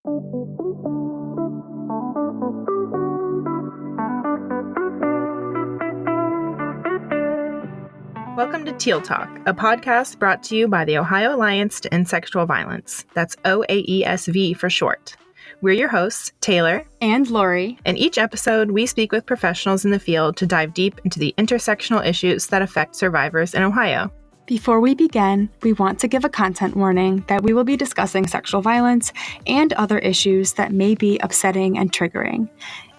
Welcome to Teal Talk, a podcast brought to you by the Ohio Alliance to End Sexual Violence. That's OAESV for short. We're your hosts, Taylor and Lori. In each episode, we speak with professionals in the field to dive deep into the intersectional issues that affect survivors in Ohio. Before we begin, we want to give a content warning that we will be discussing sexual violence and other issues that may be upsetting and triggering.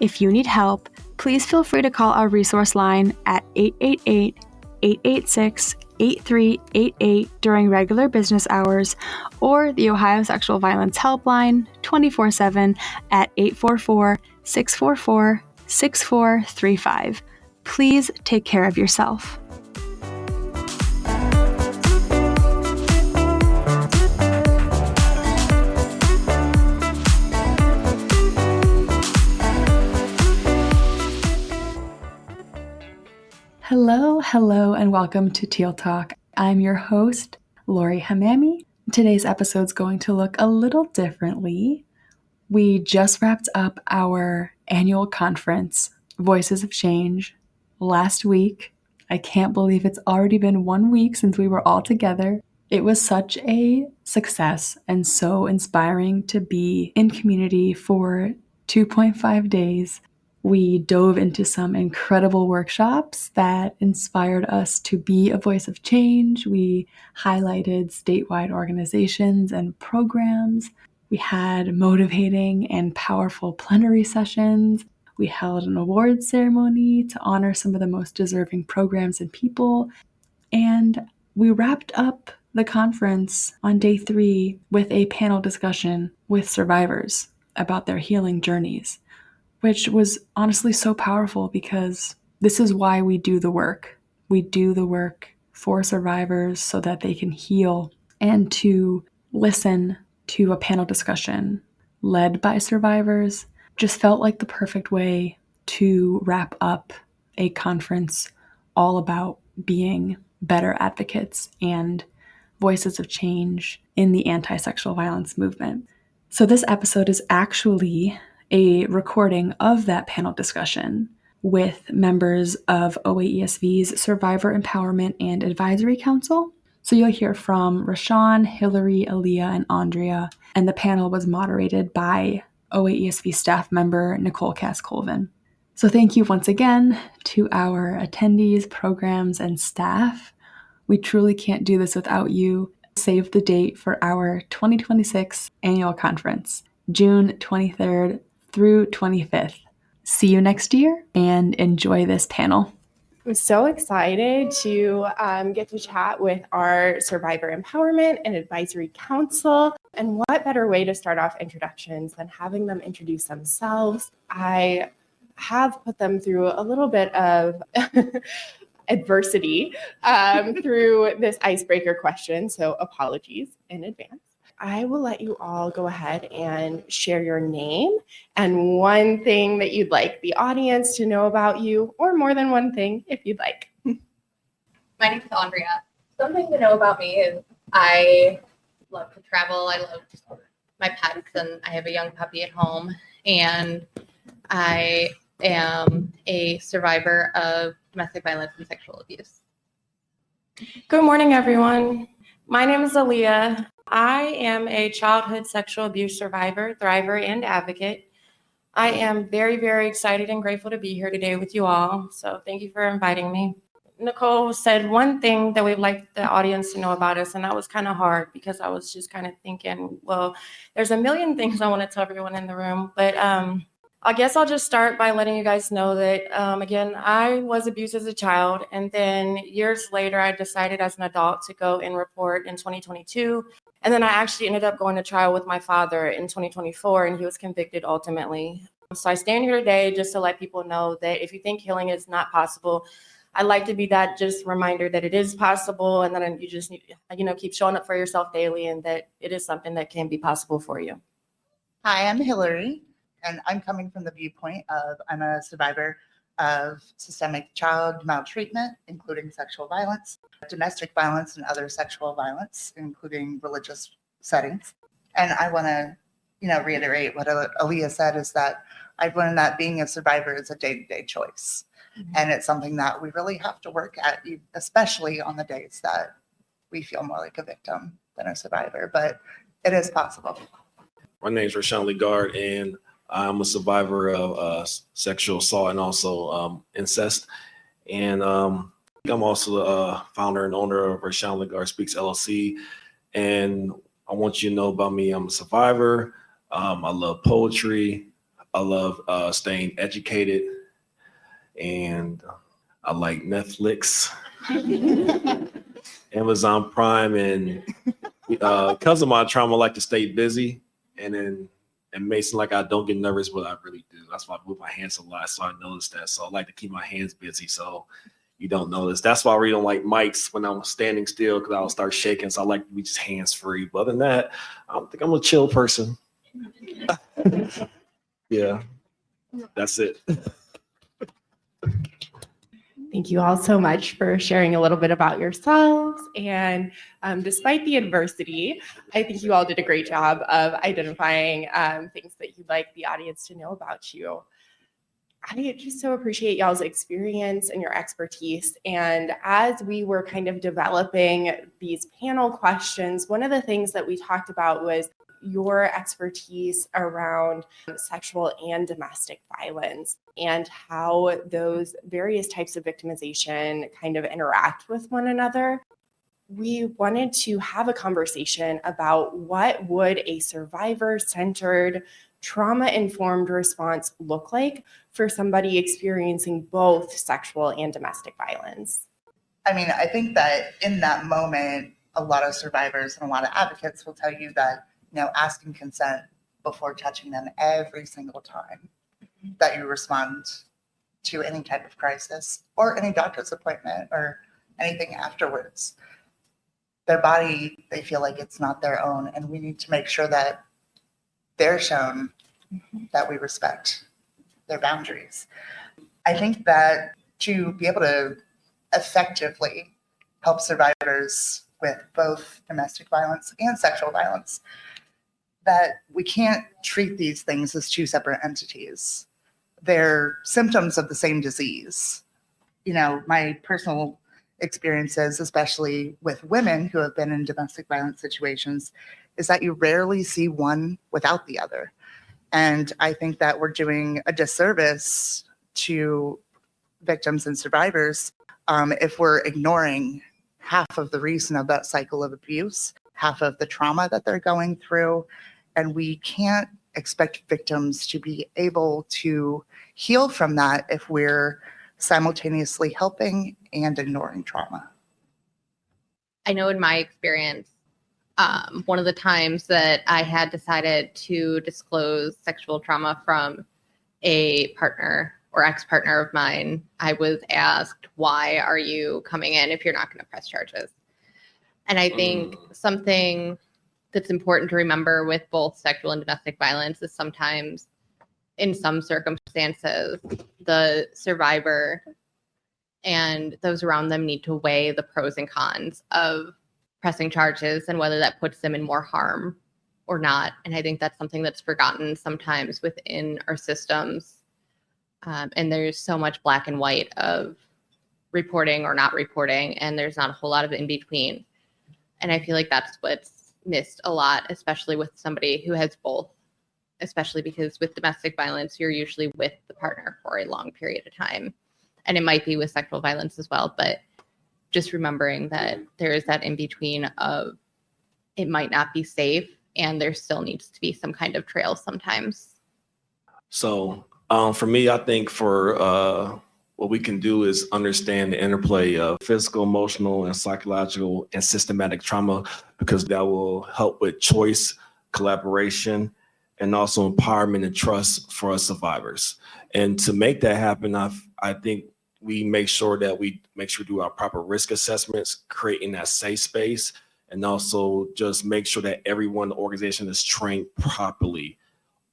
If you need help, please feel free to call our resource line at 888-886-8388 during regular business hours, or the Ohio Sexual Violence Helpline 24/7 at 844-644-6435. Please take care of yourself. Hello, and welcome to Teal Talk. I'm your host, Lori Hamami. Today's episode's going to look a little differently. We just wrapped up our annual conference, Voices of Change, last week. I can't believe it's already been 1 week since we were all together. It was such a success and so inspiring to be in community for 2.5 days. We dove into some incredible workshops that inspired us to be a voice of change. We highlighted statewide organizations and programs. We had motivating and powerful plenary sessions. We held an awards ceremony to honor some of the most deserving programs and people. And we wrapped up the conference on day 3 with a panel discussion with survivors about their healing journeys, which was honestly so powerful because this is why we do the work. We do the work for survivors so that they can heal, and to listen to a panel discussion led by survivors just felt like the perfect way to wrap up a conference all about being better advocates and voices of change in the anti-sexual violence movement. So this episode is actually a recording of that panel discussion with members of OAESV's Survivor Empowerment and Advisory Council. So you'll hear from Rashawn, Hillary, Aaliyah, and Andrea, and the panel was moderated by OAESV staff member Nicole Colvin. So thank you once again to our attendees, programs, and staff. We truly can't do this without you. Save the date for our 2026 annual conference, June 23rd through 25th. See you next year and enjoy this panel. I'm so excited to get to chat with our Survivor Empowerment and Advisory Council. And what better way to start off introductions than having them introduce themselves? I have put them through a little bit of adversity through this icebreaker question, so apologies in advance. I will let you all go ahead and share your name and one thing that you'd like the audience to know about you, or more than one thing if you'd like. My name is Andrea. Something to know about me is I love to travel. I love my pets, and I have a young puppy at home. And I am a survivor of domestic violence and sexual abuse. Good morning, everyone. My name is Aaliyah. I am a childhood sexual abuse survivor, thriver, and advocate. I am very, very excited and grateful to be here today with you all. So thank you for inviting me. Nicole said one thing that we'd like the audience to know about us, and that was kind of hard because I was just kind of thinking, well, there's a million things I want to tell everyone in the room, but I guess I'll just start by letting you guys know that, again, I was abused as a child, and then years later, I decided as an adult to go and report in 2022, and then I actually ended up going to trial with my father in 2024, and he was convicted ultimately. So I stand here today just to let people know that if you think healing is not possible, I'd like to be that just reminder that it is possible, and then you just need, keep showing up for yourself daily, and that it is something that can be possible for you. Hi, I'm Hillary. And I'm coming from the viewpoint of I'm a survivor of systemic child maltreatment, including sexual violence, domestic violence, and other sexual violence, including religious settings. And I want to reiterate what Aaliyah said, is that I've learned that being a survivor is a day-to-day choice. And it's something that we really have to work at, especially on the days that we feel more like a victim than a survivor, but it is possible. My name is Rashawn Legard, and I'm a survivor of sexual assault and also incest. And I'm also a founder and owner of Rashawn Legard Speaks LLC. And I want you to know about me. I'm a survivor. I love poetry. I love staying educated. And I like Netflix, Amazon Prime, and because of my trauma, I like to stay busy. And then it may seem like I don't get nervous, but I really do. That's why I move my hands a lot, so I notice that. So I like to keep my hands busy so you don't notice. That's why I really don't like mics when I'm standing still, because I'll start shaking. So I like to be just hands free. But other than that, I think I'm a chill person. Yeah, that's it. Thank you all so much for sharing a little bit about yourselves. And despite the adversity, I think you all did a great job of identifying things that you'd like the audience to know about you. I just so appreciate y'all's experience and your expertise. And as we were kind of developing these panel questions, one of the things that we talked about was your expertise around sexual and domestic violence and how those various types of victimization kind of interact with one another. We wanted to have a conversation about what would a survivor-centered, trauma-informed response look like for somebody experiencing both sexual and domestic violence. I mean, I think that in that moment, a lot of survivors and a lot of advocates will tell you that, asking consent before touching them every single time that you respond to any type of crisis or any doctor's appointment or anything afterwards. Their body, they feel like it's not their own, and we need to make sure that they're shown that we respect their boundaries. I think that to be able to effectively help survivors with both domestic violence and sexual violence, that we can't treat these things as two separate entities. They're symptoms of the same disease. My personal experiences, especially with women who have been in domestic violence situations, is that you rarely see one without the other. And I think that we're doing a disservice to victims and survivors if we're ignoring half of the reason of that cycle of abuse, half of the trauma that they're going through. And we can't expect victims to be able to heal from that if we're simultaneously helping and ignoring trauma. I know in my experience, one of the times that I had decided to disclose sexual trauma from a partner or ex-partner of mine, I was asked, why are you coming in if you're not going to press charges? And I think something that's important to remember with both sexual and domestic violence is sometimes, in some circumstances, the survivor and those around them need to weigh the pros and cons of pressing charges and whether that puts them in more harm or not. And I think that's something that's forgotten sometimes within our systems. And there's so much black and white of reporting or not reporting, and there's not a whole lot of in between. And I feel like that's what's missed a lot, especially with somebody who has both, especially because with domestic violence, you're usually with the partner for a long period of time. And it might be with sexual violence as well, but just remembering that there is that in between of it might not be safe and there still needs to be some kind of trail sometimes. So for me, I think for what we can do is understand the interplay of physical, emotional, and psychological and systematic trauma, because that will help with choice, collaboration, and also empowerment and trust for us survivors. And to make that happen, I think we make sure we do our proper risk assessments, creating that safe space, and also just make sure that everyone in the organization is trained properly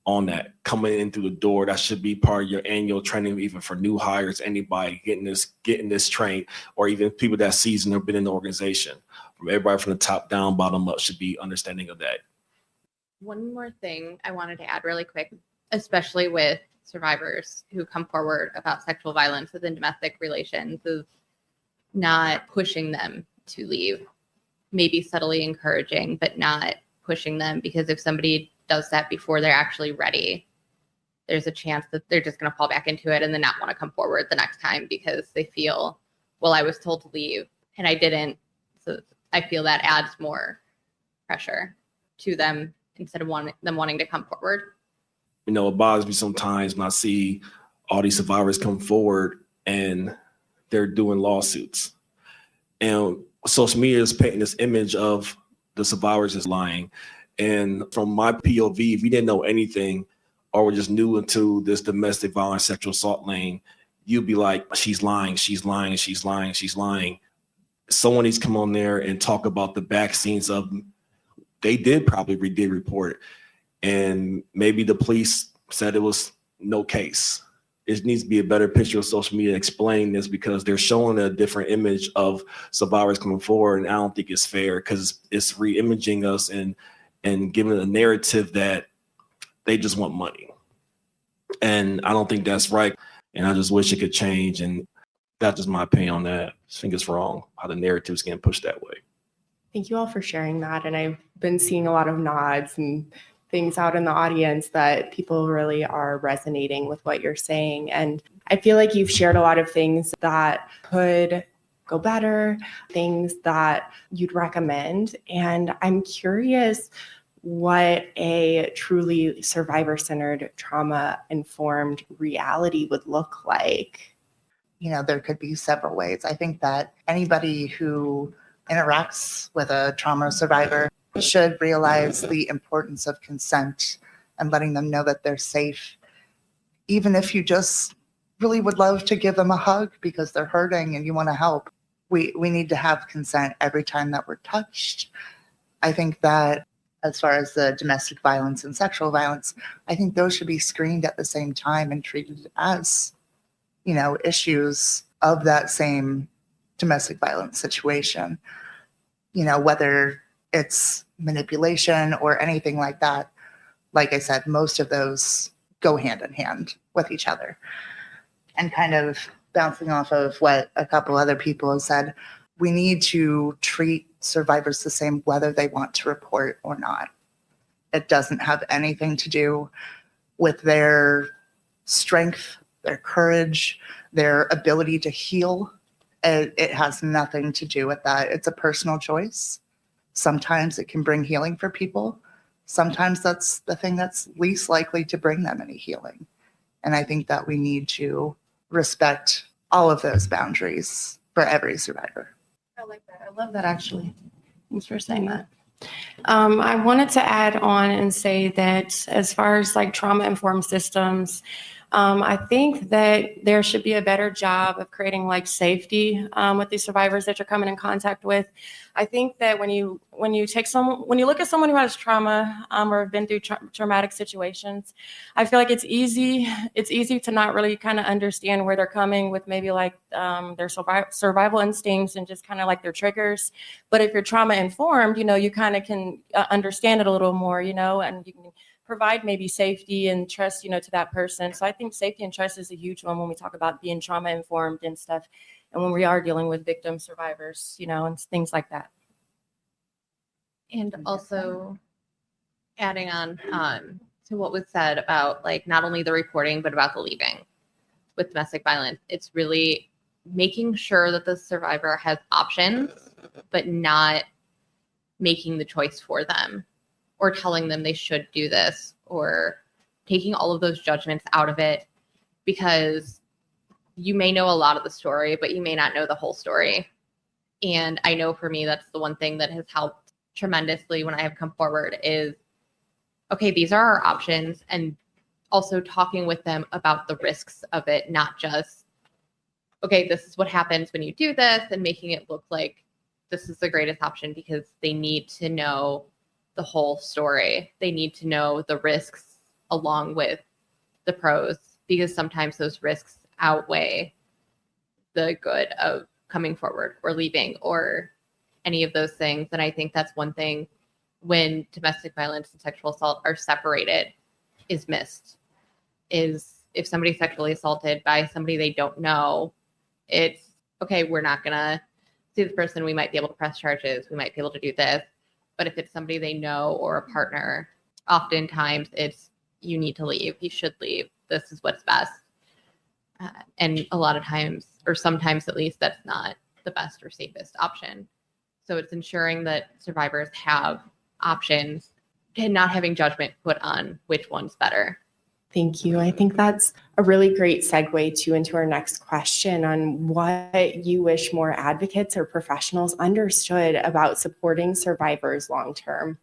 on that. Coming in through the door, that should be part of your annual training, even for new hires, anybody getting this trained, or even people that seasoned or been in the organization. From everybody from the top down, bottom up should be understanding of that. One more thing I wanted to add really quick, especially with survivors who come forward about sexual violence within domestic relations, is not pushing them to leave, maybe subtly encouraging, but not pushing them, because if somebody does that before they're actually ready, there's a chance that they're just going to fall back into it and then not want to come forward the next time because they feel, well, I was told to leave and I didn't. So I feel that adds more pressure to them instead of them wanting to come forward. It bothers me sometimes when I see all these survivors come forward and they're doing lawsuits. And social media is painting this image of the survivors as lying. And from my POV, if you didn't know anything or were just new into this domestic violence, sexual assault lane, you'd be like, she's lying, she's lying, she's lying, she's lying. Someone needs to come on there and talk about the back scenes of, they did report, and maybe the police said it was no case. It needs to be a better picture of social media explaining this, because they're showing a different image of survivors coming forward, and I don't think it's fair, because it's re-imaging us and giving a narrative that they just want money. And I don't think that's right. And I just wish it could change. And that's just my opinion on that. I think it's wrong how the narrative is getting pushed that way. Thank you all for sharing that. And I've been seeing a lot of nods and things out in the audience that people really are resonating with what you're saying. And I feel like you've shared a lot of things that could go better, things that you'd recommend. And I'm curious what a truly survivor-centered, trauma-informed reality would look like. There could be several ways. I think that anybody who interacts with a trauma survivor should realize the importance of consent and letting them know that they're safe. Even if you just really would love to give them a hug because they're hurting and you want to help, we need to have consent every time that we're touched. I think that as far as the domestic violence and sexual violence, I think those should be screened at the same time and treated as, issues of that same domestic violence situation. Whether it's manipulation or anything like that. Like I said, most of those go hand in hand with each other. And kind of bouncing off of what a couple other people have said, we need to treat survivors the same whether they want to report or not. It doesn't have anything to do with their strength, their courage, their ability to heal. It has nothing to do with that. It's a personal choice. Sometimes it can bring healing for people. Sometimes that's the thing that's least likely to bring them any healing. And I think that we need to respect all of those boundaries for every survivor. I like that. I love that, actually. Thanks for saying that. I wanted to add on and say that as far as like trauma-informed systems, I think that there should be a better job of creating like safety with these survivors that you're coming in contact with. I think that when you look at someone who has trauma or have been through traumatic situations, I feel like it's easy to not really kind of understand where they're coming with, maybe like their survival instincts and just kind of like their triggers. But if you're trauma informed, you kind of can understand it a little more, and you can provide maybe safety and trust, to that person. So I think safety and trust is a huge one when we talk about being trauma informed and stuff. And when we are dealing with victim survivors, and things like that. And also adding on to what was said about like not only the reporting, but about the leaving with domestic violence. It's really making sure that the survivor has options, but not making the choice for them, or telling them they should do this, or taking all of those judgments out of it, because you may know a lot of the story, but you may not know the whole story. And I know for me, that's the one thing that has helped tremendously when I have come forward is, okay, these are our options. And also talking with them about the risks of it, not just, okay, this is what happens when you do this, and making it look like this is the greatest option, because they need to know the whole story. They need to know the risks along with the pros, because sometimes those risks outweigh the good of coming forward or leaving or any of those things. And I think that's one thing when domestic violence and sexual assault are separated is missed. Is if somebody's sexually assaulted by somebody they don't know, it's okay, we're not going to see this person. We might be able to press charges. We might be able to do this. But if it's somebody they know or a partner, oftentimes it's you need to leave. You should leave. This is what's best. And a lot of times, or sometimes at least, that's not the best or safest option. So it's ensuring that survivors have options and not having judgment put on which one's better. Thank you. I think that's a really great segue into our next question on what you wish more advocates or professionals understood about supporting survivors long term.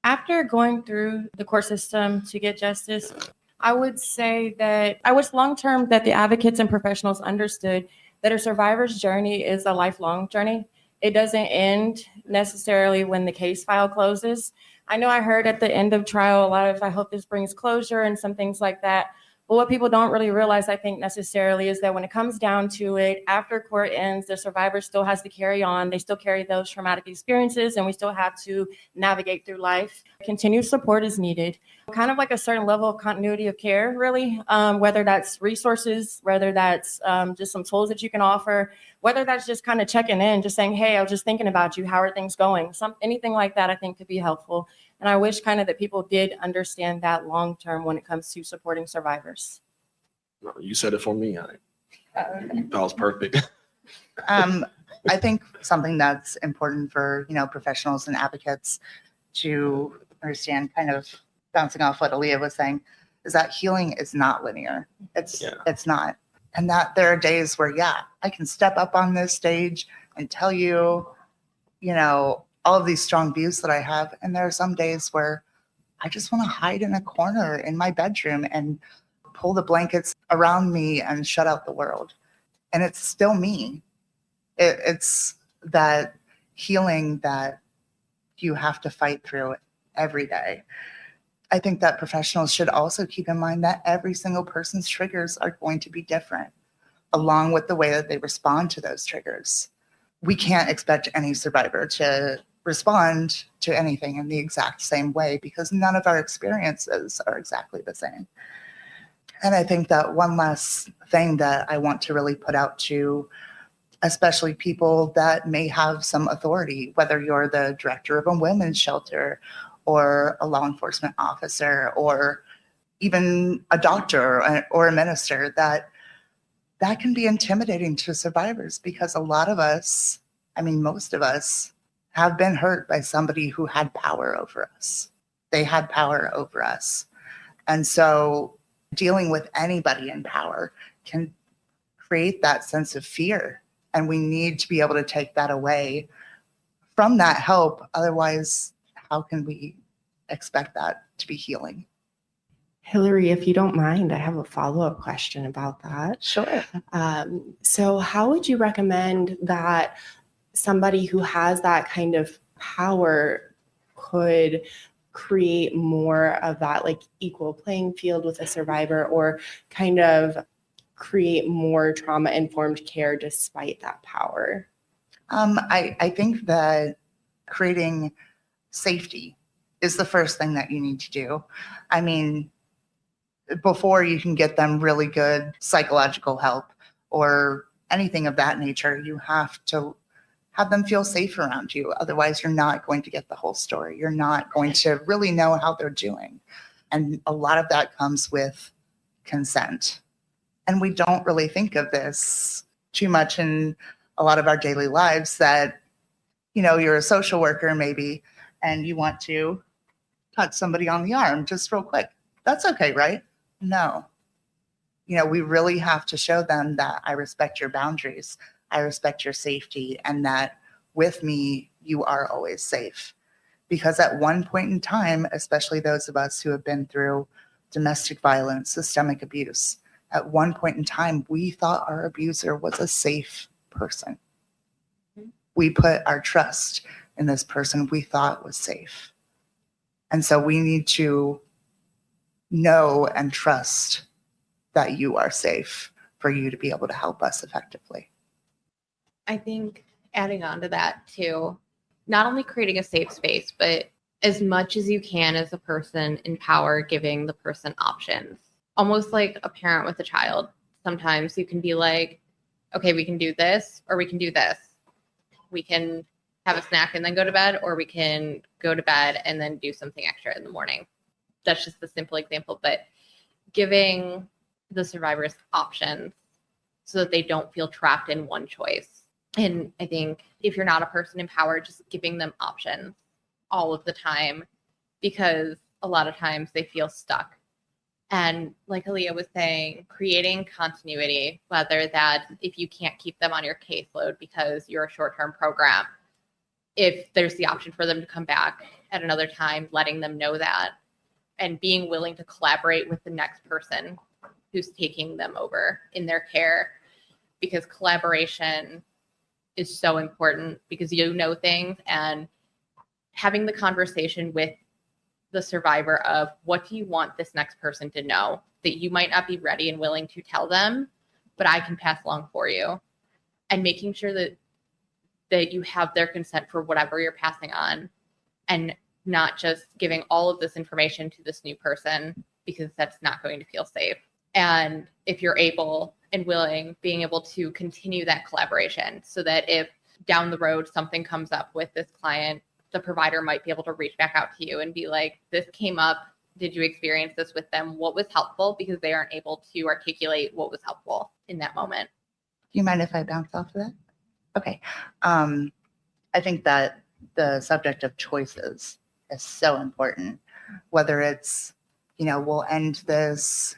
After going through the court system to get justice, I would say that I wish long term that the advocates and professionals understood that a survivor's journey is a lifelong journey. It doesn't end necessarily when the case file closes. I know I heard at the end of trial a lot of, I hope this brings closure and some things like that. But what people don't really realize, I think, necessarily is that when it comes down to it, after court ends, the survivor still has to carry on. They still carry those traumatic experiences, and we still have to navigate through life. Continued support is needed. Kind of like a certain level of continuity of care, really, whether that's resources, whether that's just some tools that you can offer, whether that's just kind of checking in, just saying, hey, I was just thinking about you. How are things going? Anything like that, I think, could be helpful. And I wish kind of that people did understand that long term when it comes to supporting survivors. No, you said it for me. That was perfect. I think something that's important for, professionals and advocates to understand, kind of bouncing off what Aaliyah was saying, is that healing is not linear. It's not. And that there are days where, I can step up on this stage and tell you, all of these strong views that I have. And there are some days where I just want to hide in a corner in my bedroom and pull the blankets around me and shut out the world. And it's still me. It's that healing that you have to fight through every day. I think that professionals should also keep in mind that every single person's triggers are going to be different, along with the way that they respond to those triggers. We can't expect any survivor to respond to anything in the exact same way because none of our experiences are exactly the same. And I think that one last thing that I want to really put out to especially people that may have some authority, whether you're the director of a women's shelter or a law enforcement officer or even a doctor or a minister, that can be intimidating to survivors because a lot of us, most of us, have been hurt by somebody who had power over us. They had power over us. And so dealing with anybody in power can create that sense of fear. And we need to be able to take that away from that help. Otherwise, how can we expect that to be healing? Hillary, if you don't mind, I have a follow-up question about that. Sure. So how would you recommend that somebody who has that kind of power could create more of that equal playing field with a survivor or kind of create more trauma-informed care despite that power? I think that creating safety is the first thing that you need to do. Before you can get them really good psychological help or anything of that nature, you have to have them feel safe around you. Otherwise, you're not going to get the whole story. You're not going to really know how they're doing. And a lot of that comes with consent. And we don't really think of this too much in a lot of our daily lives that, you're a social worker maybe, and you want to touch somebody on the arm just real quick. That's okay, right? No. We really have to show them that I respect your boundaries. I respect your safety, and that with me, you are always safe. Because at one point in time, especially those of us who have been through domestic violence, systemic abuse, at one point in time, we thought our abuser was a safe person. We put our trust in this person we thought was safe. And so we need to know and trust that you are safe for you to be able to help us effectively. I think adding on to that too, not only creating a safe space, but as much as you can as a person, empower, giving the person options. Almost like a parent with a child. Sometimes you can be like, okay, we can do this or we can do this. We can have a snack and then go to bed, or we can go to bed and then do something extra in the morning. That's just a simple example, but giving the survivors options so that they don't feel trapped in one choice. And I think if you're not a person empowered, just giving them options all of the time, because a lot of times they feel stuck. And like Aaliyah was saying, creating continuity, whether that if you can't keep them on your caseload because you're a short-term program, if there's the option for them to come back at another time, letting them know that, and being willing to collaborate with the next person who's taking them over in their care, because collaboration is so important, because you know things, and having the conversation with the survivor of what do you want this next person to know that you might not be ready and willing to tell them, but I can pass along for you, and making sure that you have their consent for whatever you're passing on, and not just giving all of this information to this new person, because that's not going to feel safe. And if you're able and willing, being able to continue that collaboration so that if down the road something comes up with this client, the provider might be able to reach back out to you and be like, this came up. Did you experience this with them? What was helpful? Because they aren't able to articulate what was helpful in that moment. Do you mind if I bounce off of that? Okay. I think that the subject of choices is so important, whether it's, we'll end this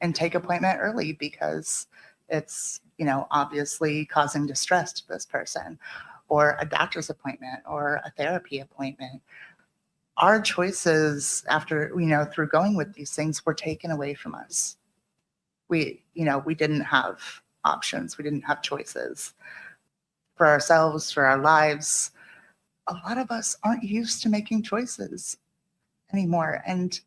intake appointment early because it's, obviously causing distress to this person, or a doctor's appointment or a therapy appointment. Our choices after, through going with these things were taken away from us. We didn't have options. We didn't have choices for ourselves, for our lives. A lot of us aren't used to making choices anymore. And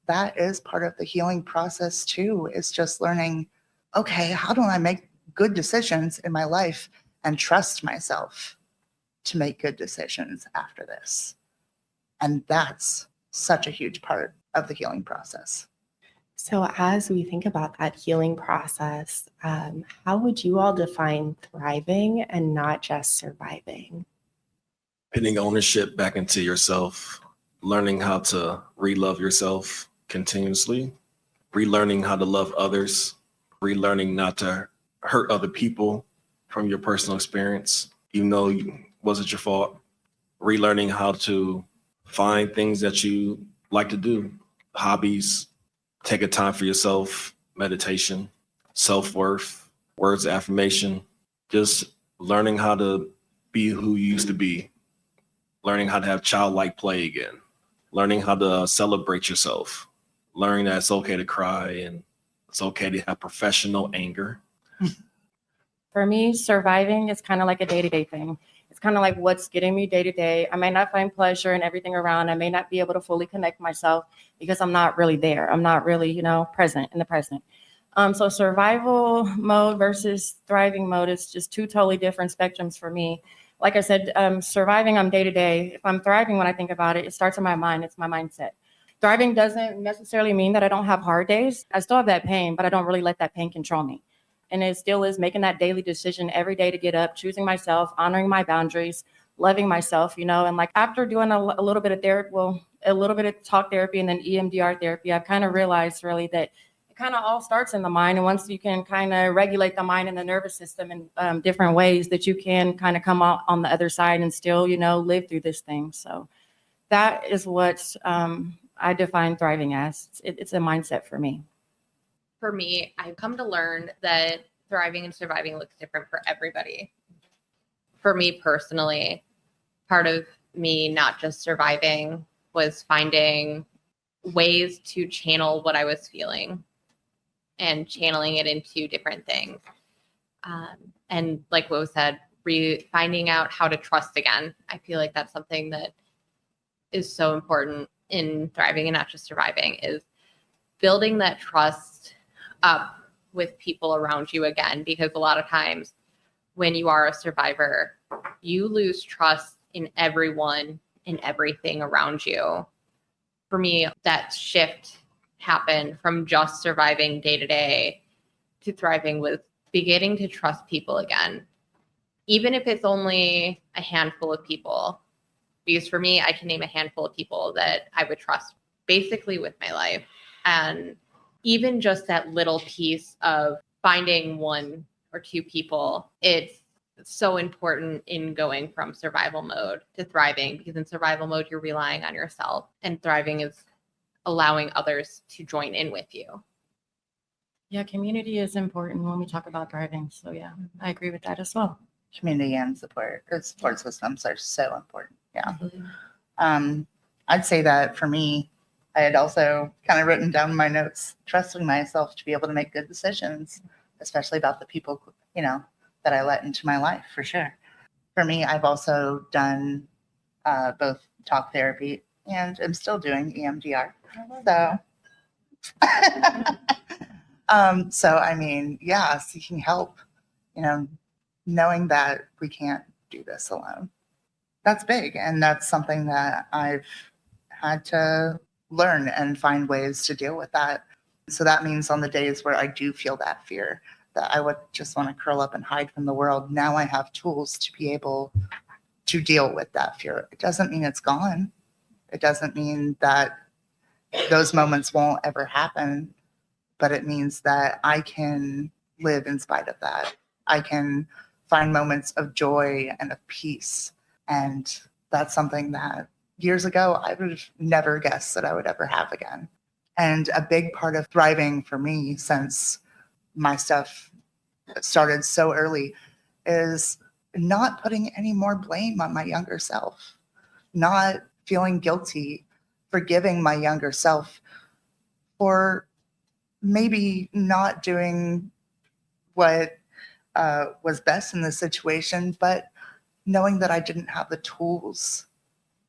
that is part of the healing process too, is just learning, okay, how do I make good decisions in my life and trust myself to make good decisions after this? And that's such a huge part of the healing process. So as we think about that healing process, how would you all define thriving and not just surviving? Putting ownership back into yourself, learning how to re-love yourself continuously, relearning how to love others, relearning not to hurt other people from your personal experience, even though it wasn't your fault, relearning how to find things that you like to do, hobbies, take a time for yourself, meditation, self-worth, words of affirmation, just learning how to be who you used to be, learning how to have childlike play again, learning how to celebrate yourself, learning that it's okay to cry and it's okay to have professional anger. For me, surviving is kind of like a day-to-day thing. It's kind of like what's getting me day to day. I may not find pleasure in everything around. I may not be able to fully connect myself because I'm not really there. I'm not really, present in the present. So survival mode versus thriving mode is just two totally different spectrums for me. Like I said, surviving, I'm day to day. If I'm thriving, when I think about it, it starts in my mind. It's my mindset. Thriving doesn't necessarily mean that I don't have hard days. I still have that pain, but I don't really let that pain control me. And it still is making that daily decision every day to get up, choosing myself, honoring my boundaries, loving myself, and like after doing a little bit of therapy, a little bit of talk therapy and then EMDR therapy, I've kind of realized really that it kind of all starts in the mind. And once you can kind of regulate the mind and the nervous system in different ways, that you can kind of come out on the other side and still, live through this thing. So that is what I define thriving as. It's a mindset for me. For me, I've come to learn that thriving and surviving looks different for everybody. For me personally, part of me not just surviving was finding ways to channel what I was feeling and channeling it into different things. And like what was said, finding out how to trust again. I feel like that's something that is so important in thriving and not just surviving, is building that trust up with people around you again, because a lot of times when you are a survivor, you lose trust in everyone in everything around you. For me, that shift happened from just surviving day to day to thriving with beginning to trust people again, even if it's only a handful of people. Because for me, I can name a handful of people that I would trust basically with my life. And even just that little piece of finding one or two people, it's so important in going from survival mode to thriving, because in survival mode, you're relying on yourself, and thriving is allowing others to join in with you. Yeah, community is important when we talk about thriving. So yeah, I agree with that as well. Community and support. Good support systems are so important. Yeah. Mm-hmm. I'd say that for me, I had also kind of written down in my notes, trusting myself to be able to make good decisions, especially about the people, that I let into my life, for sure. For me, I've also done both talk therapy and I'm still doing EMDR. So, seeking help, knowing that we can't do this alone. That's big. And that's something that I've had to learn and find ways to deal with that. So that means on the days where I do feel that fear, that I would just want to curl up and hide from the world, now I have tools to be able to deal with that fear. It doesn't mean it's gone. It doesn't mean that those moments won't ever happen, but it means that I can live in spite of that. I can find moments of joy and of peace. And that's something that years ago, I would have never guessed that I would ever have again. And a big part of thriving for me, since my stuff started so early, is not putting any more blame on my younger self, not feeling guilty, forgiving my younger self for maybe not doing what was best in the situation, but knowing that I didn't have the tools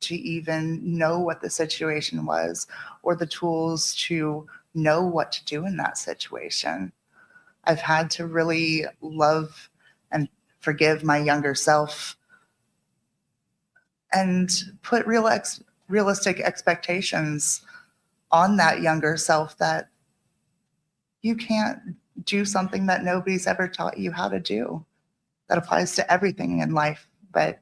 to even know what the situation was, or the tools to know what to do in that situation. I've had to really love and forgive my younger self and put realistic expectations on that younger self, that you can't do something that nobody's ever taught you how to do. That applies to everything in life, but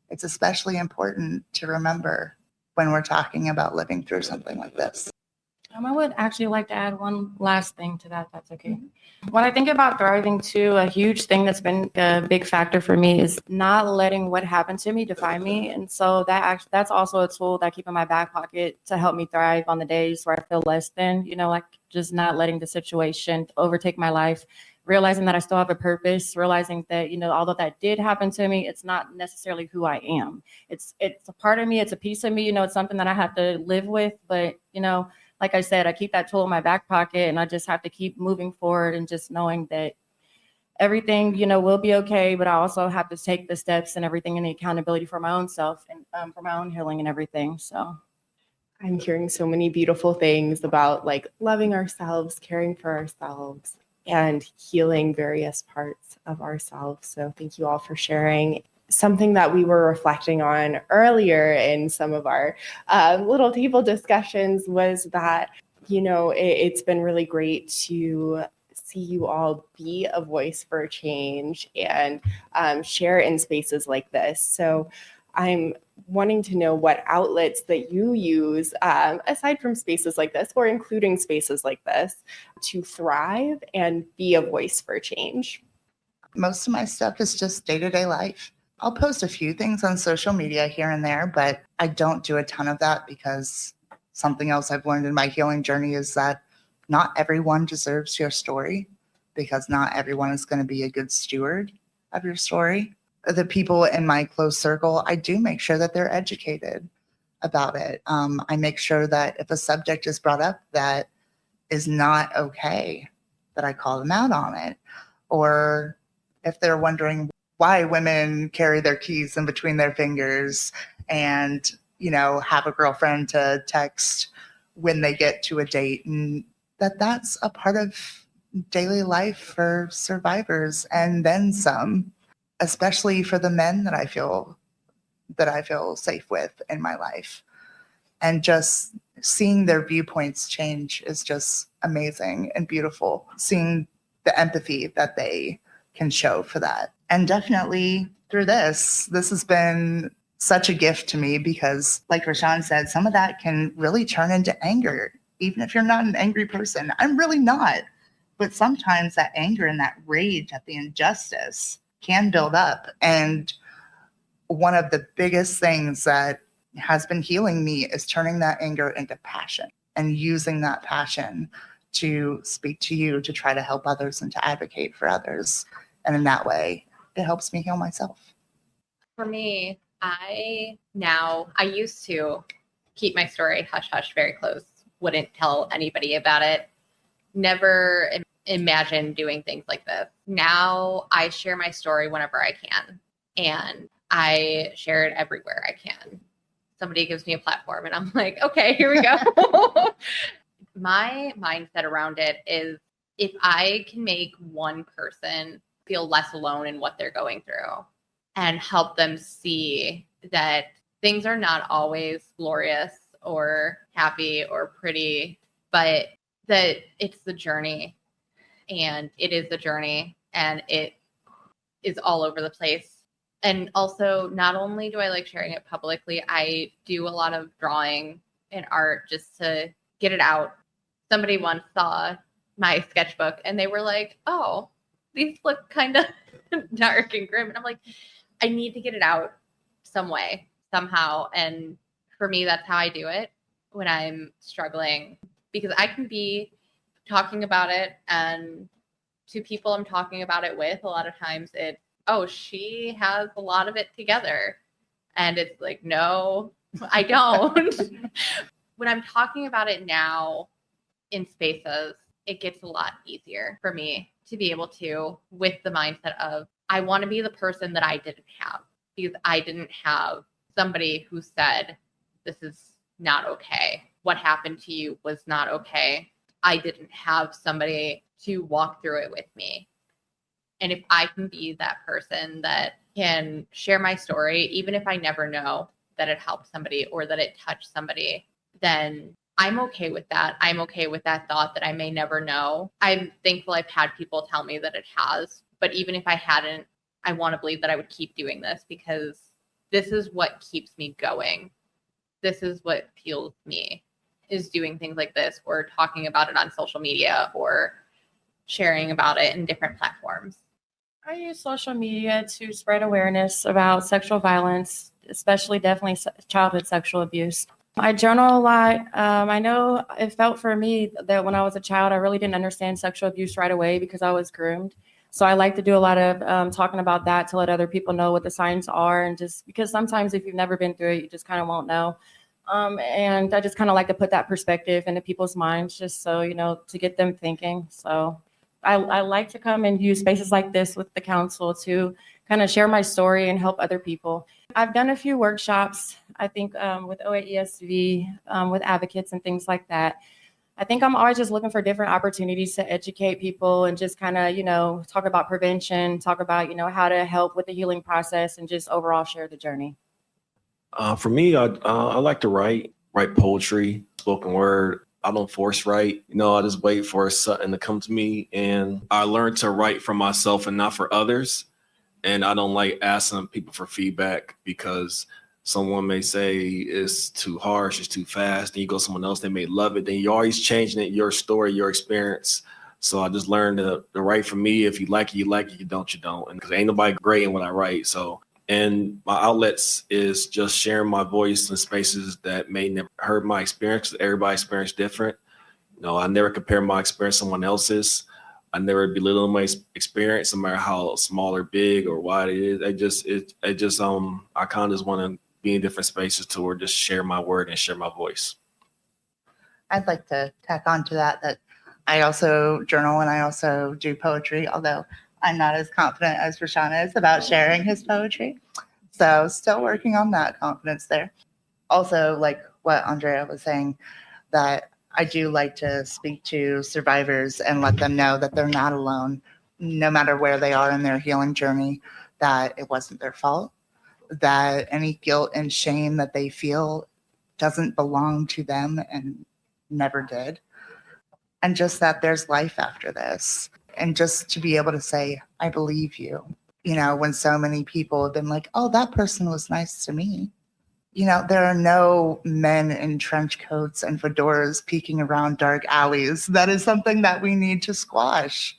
it's especially important to remember when we're talking about living through something like this. I would actually like to add one last thing to that, if that's okay. When I think about thriving too, a huge thing that's been a big factor for me is not letting what happened to me define me. And so that's also a tool that I keep in my back pocket to help me thrive on the days where I feel less than, like just not letting the situation overtake my life, realizing that I still have a purpose, realizing that, although that did happen to me, it's not necessarily who I am. It's a part of me. It's a piece of me, it's something that I have to live with. But, like I said, I keep that tool in my back pocket, and I just have to keep moving forward and just knowing that everything, will be okay. But I also have to take the steps and everything and the accountability for my own self and for my own healing and everything. So I'm hearing so many beautiful things about like loving ourselves, caring for ourselves, and healing various parts of ourselves. So thank you all for sharing. Something that we were reflecting on earlier in some of our little table discussions was that, it's been really great to see you all be a voice for change and share in spaces like this. So I'm wanting to know what outlets that you use, aside from spaces like this, or including spaces like this, to thrive and be a voice for change. Most of my stuff is just day-to-day life. I'll post a few things on social media here and there, but I don't do a ton of that, because something else I've learned in my healing journey is that not everyone deserves your story, because not everyone is going to be a good steward of your story. The people in my close circle, I do make sure that they're educated about it. I make sure that if a subject is brought up that is not okay, that I call them out on it. Or if they're wondering why women carry their keys in between their fingers and, have a girlfriend to text when they get to a date, and that's a part of daily life for survivors, and then some, especially for the men that I feel that I feel safe with in my life. And just seeing their viewpoints change is just amazing and beautiful. Seeing the empathy that they can show for that. And definitely through this has been such a gift to me because, like Rashawn said, some of that can really turn into anger. Even if you're not an angry person, I'm really not. But sometimes that anger and that rage at the injustice can build up. And one of the biggest things that has been healing me is turning that anger into passion and using that passion to speak to you, to try to help others and to advocate for others. And in that way, it helps me heal myself. For me, I used to keep my story hush hush, very close, wouldn't tell anybody about it, never imagined doing things like this. Now I share my story whenever I can, and I share it everywhere I can. Somebody gives me a platform and I'm like, okay, here we go. My mindset around it is if I can make one person feel less alone in what they're going through and help them see that things are not always glorious or happy or pretty, but that it's the journey, and it is the journey, and it is all over the place. And also, not only do I like sharing it publicly, I do a lot of drawing and art just to get it out. Somebody once saw my sketchbook and they were like, oh, these look kind of dark and grim. And I'm like, I need to get it out some way, somehow. And for me, that's how I do it when I'm struggling, because I can be talking about it, and to people I'm talking about it with, a lot of times it's, oh, she has a lot of it together. And it's like, no, I don't. When I'm talking about it now in spaces, it gets a lot easier for me to be able to, with the mindset of, I want to be the person that I didn't have, because I didn't have somebody who said, this is not okay. What happened to you was not okay. I didn't have somebody to walk through it with me. And if I can be that person that can share my story, even if I never know that it helped somebody or that it touched somebody, then I'm okay with that. I'm okay with that thought that I may never know. I'm thankful I've had people tell me that it has. But even if I hadn't, I want to believe that I would keep doing this, because this is what keeps me going. This is what fuels me, is doing things like this, or talking about it on social media, or sharing about it in different platforms. I use social media to spread awareness about sexual violence, especially definitely childhood sexual abuse. I journal a lot. I know it felt for me that when I was a child, I really didn't understand sexual abuse right away because I was groomed. So I like to do a lot of talking about that to let other people know what the signs are, and just because sometimes if you've never been through it, you just kind of won't know. And I just kind of like to put that perspective into people's minds, just so, to get them thinking. So I like to come and use spaces like this with the council to kind of share my story and help other people. I've done a few workshops, I think, with OAESV, with advocates and things like that. I think I'm always just looking for different opportunities to educate people and just kind of, talk about prevention, talk about, how to help with the healing process, and just overall share the journey. For me, I like to write poetry, spoken word. I don't force write. I just wait for something to come to me, and I learn to write for myself and not for others. And I don't like asking people for feedback, because someone may say it's too harsh, it's too fast. Then you go to someone else, they may love it. Then you're always changing it, your story, your experience. So I just learned to write for me. If you like it, you like it. You don't, you don't. And because ain't nobody great in what I write. So, and my outlets is just sharing my voice in spaces that may never heard my experience. Everybody's experience different. I never compare my experience to someone else's. I never belittle my experience, no matter how small or big or wide it is. I kind of just want to be in different spaces to where just share my word and share my voice. I'd like to tack on to that I also journal and I also do poetry, although I'm not as confident as Rashawn is about sharing his poetry. So still working on that confidence there. Also, like what Andrea was saying, that I do like to speak to survivors and let them know that they're not alone, no matter where they are in their healing journey, that it wasn't their fault, that any guilt and shame that they feel doesn't belong to them and never did. And just that there's life after this. And just to be able to say, I believe you. You know, when so many people have been like, oh, that person was nice to me. You know, there are no men in trench coats and fedoras peeking around dark alleys. That is something that we need to squash.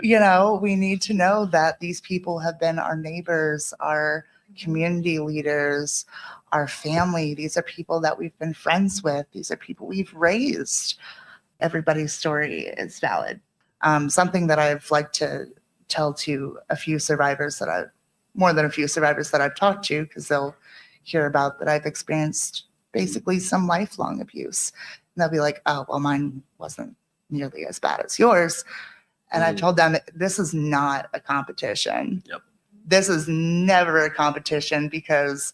You know, we need to know that these people have been our neighbors, our community leaders, our family. These are people that we've been friends with. These are people we've raised. Everybody's story is valid. Something that I've liked to tell to more than a few survivors that I've talked to, because they'll hear about that I've experienced basically some lifelong abuse. And they'll be like, oh, well, mine wasn't nearly as bad as yours. And I told them, this is not a competition. Yep. This is never a competition, because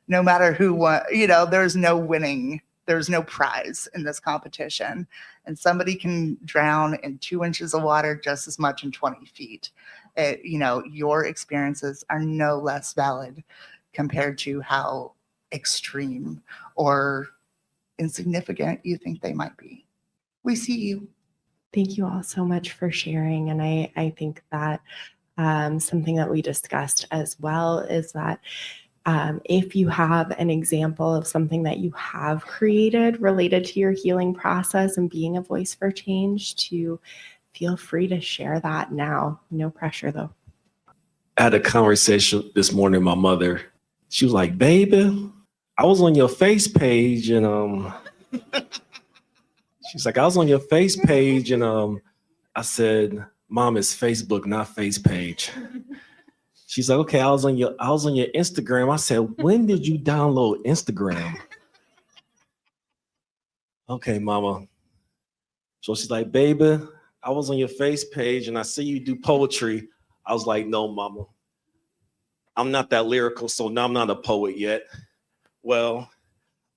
no matter who won, you know, there's no winning. There's no prize in this competition. And somebody can drown in 2 inches of water just as much in 20 feet. You know, your experiences are no less valid compared to how extreme or insignificant you think they might be. We see you. Thank you all so much for sharing. And I think that something that we discussed as well is that if you have an example of something that you have created related to your healing process and being a voice for change, to feel free to share that now. No pressure, though. I had a conversation this morning with my mother. She was like, baby, I was on your face page and she's like, I was on your face page and I said, Mom, it's Facebook, not face page. She's like, okay, I was on your Instagram. I said, when did you download Instagram? Okay, Mama. So she's like, baby, I was on your face page and I see you do poetry. I was like, no, Mama, I'm not that lyrical, so now I'm not a poet yet. Well,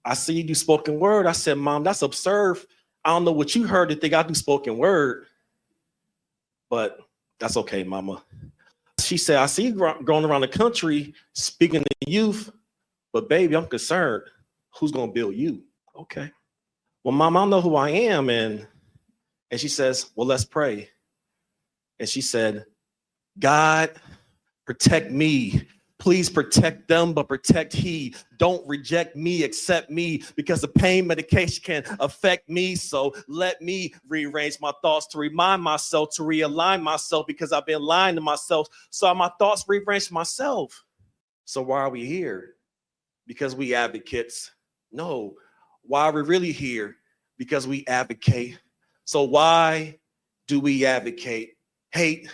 I see you do spoken word. I said, Mom, that's absurd. I don't know what you heard to think I do spoken word, but that's okay, Mama. She said, I see you going around the country speaking to youth, but baby, I'm concerned. Who's going to build you? Okay. Well, Mom, I don't know who I am. And she says, well, let's pray. And she said, God, protect me. Please protect them, but protect he. Don't reject me, accept me, because the pain medication can affect me. So let me rearrange my thoughts to remind myself, to realign myself, because I've been lying to myself. So my thoughts rearrange myself. So why are we here? Because we advocates? No. Why are we really here? Because we advocate. So why do we advocate? Hate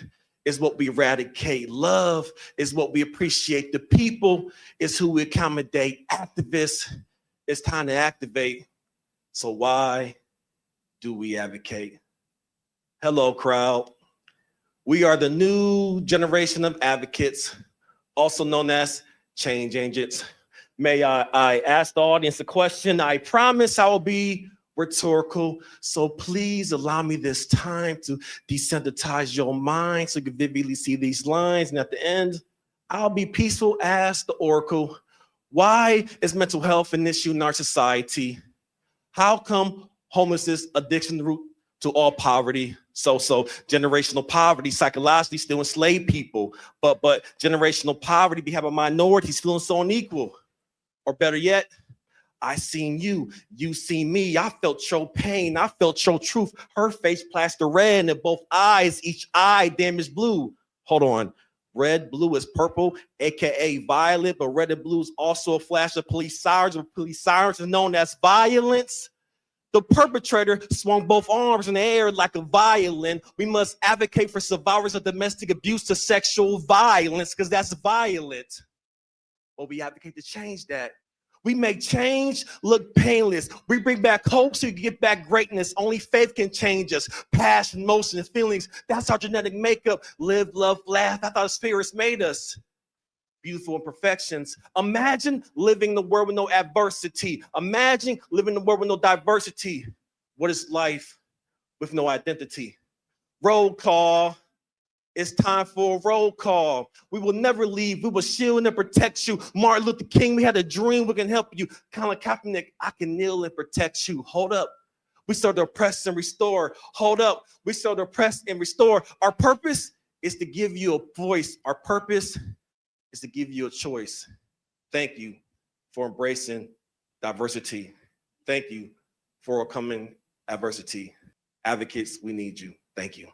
is what we eradicate. Love is what we appreciate. The people is who we accommodate. Activists, it's time to activate. So why do we advocate? Hello, crowd. We are the new generation of advocates, also known as change agents. May I ask the audience a question? I promise I will be rhetorical. So please allow me this time to desensitize your mind so you can vividly see these lines. And at the end, I'll be peaceful as the oracle. Why is mental health an issue in our society? How come homelessness, addiction, the root to all poverty? So generational poverty psychologically still enslave people, but generational poverty be having minorities feeling so unequal. Or better yet, I seen you, you seen me. I felt your pain, I felt your truth. Her face plaster red and both eyes, each eye damaged blue. Hold on. Red, blue is purple, aka violet, but red and blue is also a flash of police sirens. Police sirens is known as violence. The perpetrator swung both arms in the air like a violin. We must advocate for survivors of domestic abuse to sexual violence, because that's violent. But we advocate to change that. We make change look painless. We bring back hope so you can get back greatness. Only faith can change us. Passion, emotion, and feelings. That's our genetic makeup. Live, love, laugh. That's how the spirits made us. Beautiful imperfections. Imagine living in the world with no adversity. Imagine living in the world with no diversity. What is life with no identity? Roll call. It's time for a roll call. We will never leave. We will shield and protect you. Martin Luther King, we had a dream. We can help you. Colin Kaepernick, I can kneel and protect you. Hold up. We serve to oppress and restore. Hold up. We serve to oppress and restore. Our purpose is to give you a voice. Our purpose is to give you a choice. Thank you for embracing diversity. Thank you for overcoming adversity. Advocates, we need you. Thank you.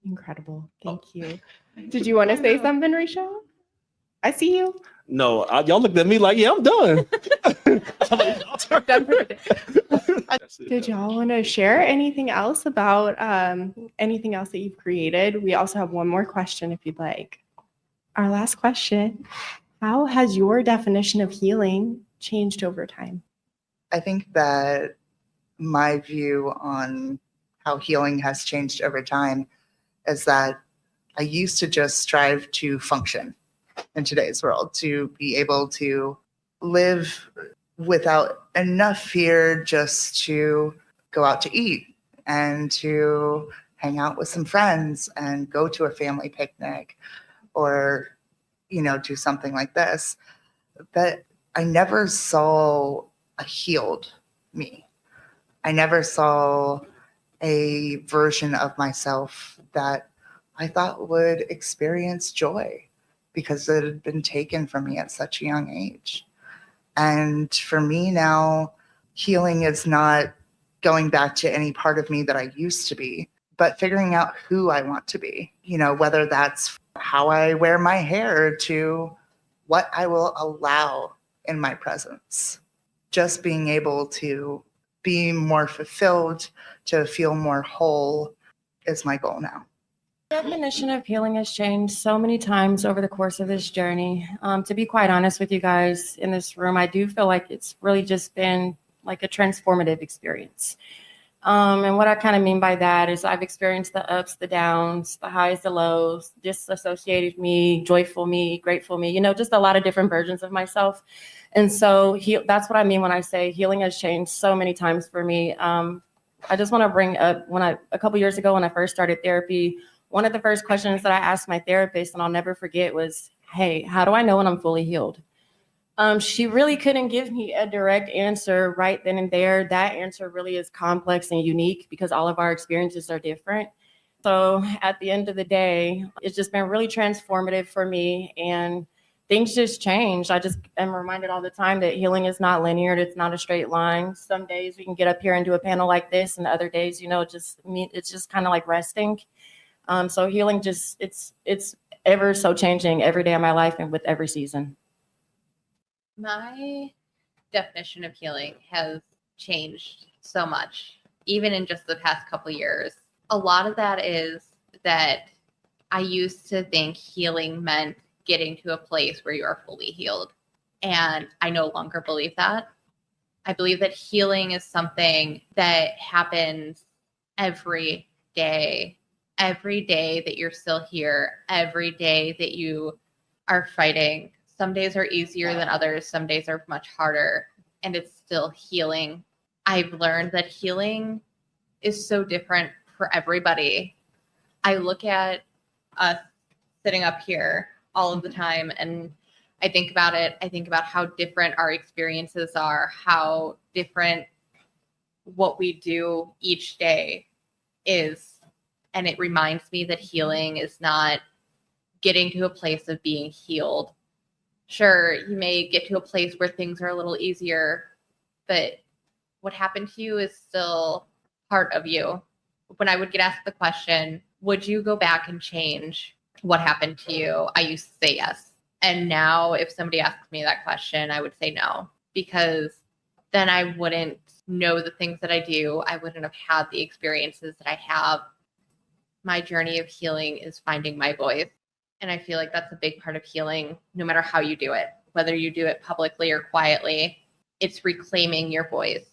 Incredible. Thank you. Did you want to say something, Rachel? I see you. No, y'all looked at me like, yeah, I'm done. Done for the day. Did y'all want to share anything else about anything else that you've created? We also have one more question if you'd like. Our last question, how has your definition of healing changed over time? I think that my view on how healing has changed over time is that I used to just strive to function in today's world, to be able to live without enough fear just to go out to eat and to hang out with some friends and go to a family picnic or, do something like this. But I never saw a healed me. I never saw a version of myself that I thought would experience joy because it had been taken from me at such a young age. And for me now, healing is not going back to any part of me that I used to be, but figuring out who I want to be, whether that's how I wear my hair to what I will allow in my presence. Just being able to be more fulfilled, to feel more whole is my goal now. The definition of healing has changed so many times over the course of this journey. To be quite honest with you guys in this room, I do feel like it's really just been like a transformative experience. And what I kind of mean by that is I've experienced the ups, the downs, the highs, the lows, disassociated me, joyful me, grateful me, just a lot of different versions of myself. And so that's what I mean when I say healing has changed so many times for me. I just want to bring up a couple years ago when I first started therapy, one of the first questions that I asked my therapist, and I'll never forget, was, hey, how do I know when I'm fully healed? She really couldn't give me a direct answer right then and there. That answer really is complex and unique because all of our experiences are different. So at the end of the day, it's just been really transformative for me, and things just change. I just am reminded all the time that healing is not linear. It's not a straight line. Some days we can get up here and do a panel like this, and other days, it's just kind of like resting. So healing it's ever so changing every day of my life and with every season. My definition of healing has changed so much, even in just the past couple of years. A lot of that is that I used to think healing meant getting to a place where you are fully healed. And I no longer believe that. I believe that healing is something that happens every day that you're still here, every day that you are fighting. Some days are easier than others. Some days are much harder, and it's still healing. I've learned that healing is so different for everybody. I look at us sitting up here all of the time, and I think about it. I think about how different our experiences are, how different what we do each day is. And it reminds me that healing is not getting to a place of being healed. Sure, you may get to a place where things are a little easier, but what happened to you is still part of you. When I would get asked the question, would you go back and change what happened to you? I used to say yes. And now if somebody asked me that question, I would say no, because then I wouldn't know the things that I do. I wouldn't have had the experiences that I have. My journey of healing is finding my voice. And I feel like that's a big part of healing, no matter how you do it, whether you do it publicly or quietly. It's reclaiming your voice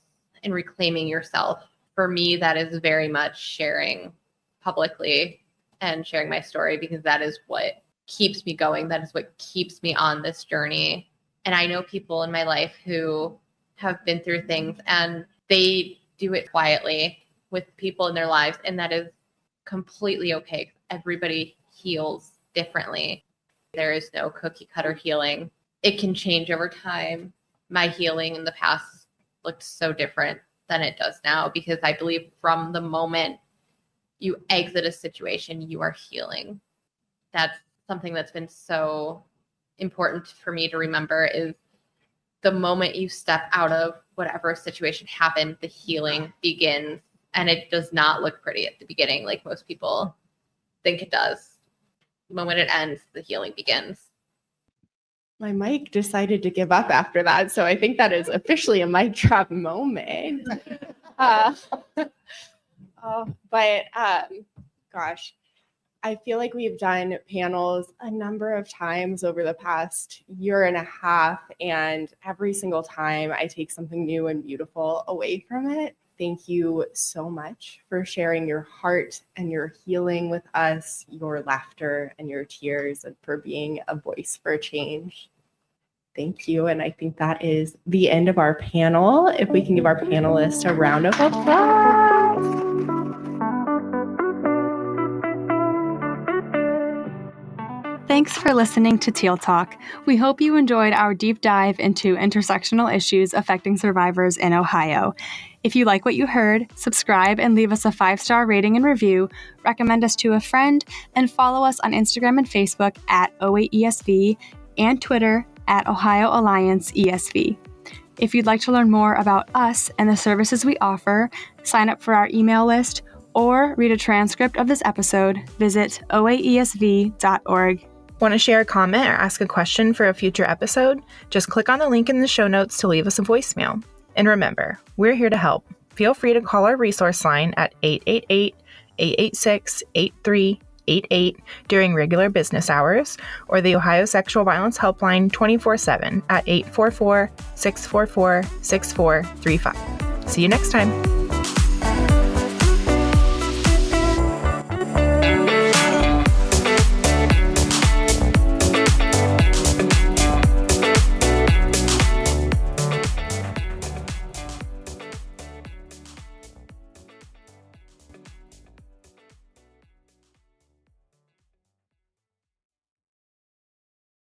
and reclaiming yourself. For me, that is very much sharing publicly and sharing my story, because that is what keeps me going. That is what keeps me on this journey. And I know people in my life who have been through things and they do it quietly with people in their lives. And that is completely okay. Everybody heals differently. There is no cookie cutter healing. It can change over time. My healing in the past looked so different than it does now, because I believe from the moment you exit a situation, you are healing. That's something that's been so important for me to remember, is the moment you step out of whatever situation happened, the healing begins. And it does not look pretty at the beginning like most people think it does. The moment it ends, the healing begins. My mic decided to give up after that, so I think that is officially a mic drop moment. Gosh, I feel like we've done panels a number of times over the past year and a half, and every single time I take something new and beautiful away from it. Thank you so much for sharing your heart and your healing with us, your laughter and your tears, and for being a voice for change. Thank you. And I think that is the end of our panel. If we can give our panelists a round of applause. Thanks for listening to Teal Talk. We hope you enjoyed our deep dive into intersectional issues affecting survivors in Ohio. If you like what you heard, subscribe and leave us a 5-star rating and review, recommend us to a friend, and follow us on Instagram and Facebook at OAESV and Twitter at Ohio Alliance ESV. If you'd like to learn more about us and the services we offer, sign up for our email list, or read a transcript of this episode, visit oaesv.org. Want to share a comment or ask a question for a future episode? Just click on the link in the show notes to leave us a voicemail. And remember, we're here to help. Feel free to call our resource line at 888-886-8388 during regular business hours, or the Ohio Sexual Violence Helpline 24/7 at 844-644-6435. See you next time.